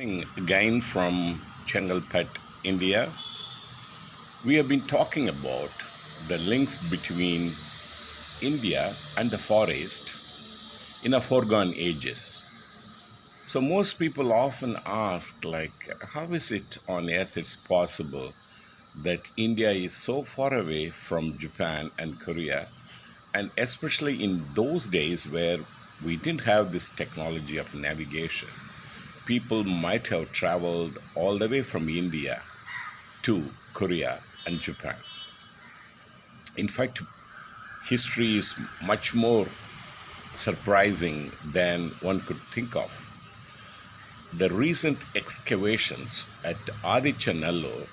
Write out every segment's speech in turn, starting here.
Again from Chengalpet, India. We have been talking about the links between India and the forest in a foregone ages. So most people often ask, how is it on earth it's possible that India is so far away from Japan and Korea, and especially in those days where we didn't have this technology of navigation. People might have traveled all the way from India to Korea and Japan. In fact, history is much more surprising than one could think of. The recent excavations at Adichanallur,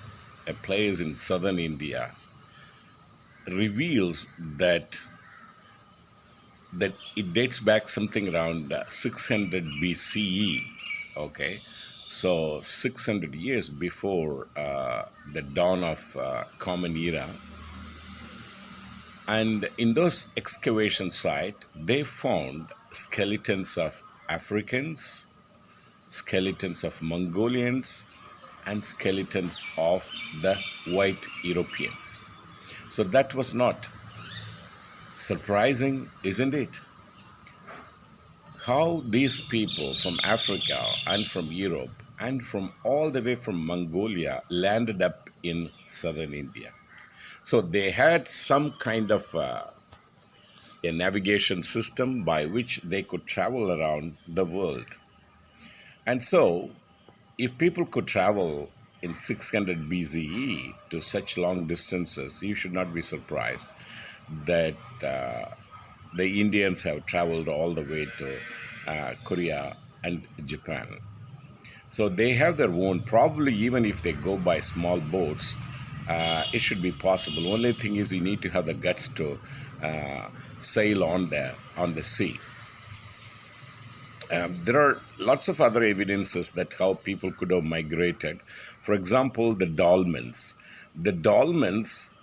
a place in southern India, reveals that it dates back something around 600 BCE. Okay, so 600 years before the dawn of Common Era. And in those excavation sites, they found skeletons of Africans, skeletons of Mongolians, and skeletons of the white Europeans. So that was not surprising, isn't it? How these people from Africa and from Europe and from all the way from Mongolia landed up in southern India. So they had some kind of a navigation system by which they could travel around the world. And so if people could travel in 600 BCE to such long distances, you should not be surprised that the Indians have traveled all the way to Korea and Japan. So they have their own, probably even if they go by small boats, it should be possible. Only thing is you need to have the guts to sail on the sea. There are lots of other evidences that how people could have migrated. For example, the dolmens. The dolmens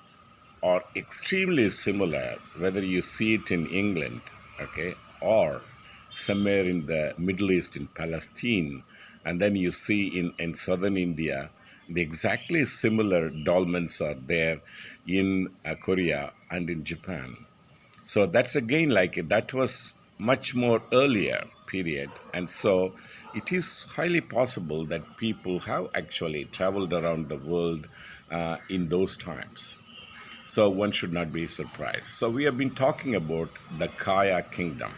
are extremely similar, whether you see it in England, okay, or somewhere in the Middle East, in Palestine, and then you see in southern India, the exactly similar dolmens are there in Korea and in Japan. So that's again that was much more earlier period, and so it is highly possible that people have actually traveled around the world in those times. So one should not be surprised. So we have been talking about the Kaya Kingdom.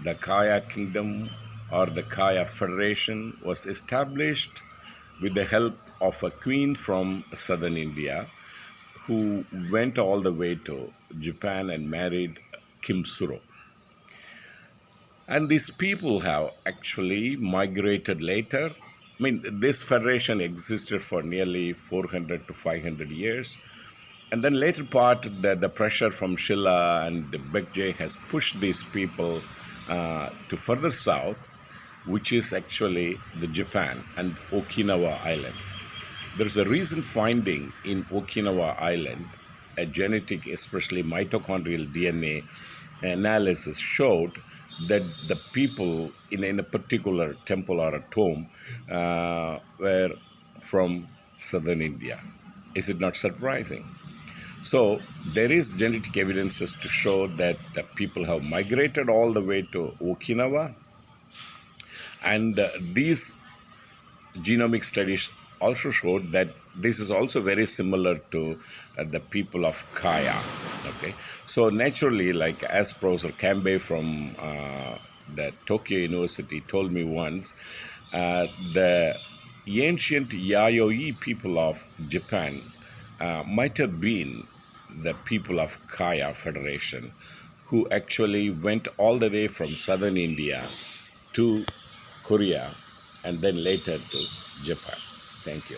The Kaya Kingdom or the Kaya Federation was established with the help of a queen from southern India who went all the way to Japan and married Kimsuro. And these people have actually migrated later. I mean, this federation existed for nearly 400 to 500 years. And then later part, the pressure from Shilla and Bekje has pushed these people to further south, which is actually the Japan and Okinawa Islands. There's a recent finding in Okinawa Island, a genetic, especially mitochondrial DNA analysis showed that the people in a particular temple or a tomb were from southern India. Is it not surprising? So there is genetic evidences to show that the people have migrated all the way to Okinawa, and these genomic studies also showed that this is also very similar to the people of Kaya. Okay, so naturally, as Professor Kambe from the Tokyo University told me once, the ancient Yayoi people of Japan might have been the people of Kaya Federation who actually went all the way from southern India to Korea and then later to Japan. Thank you.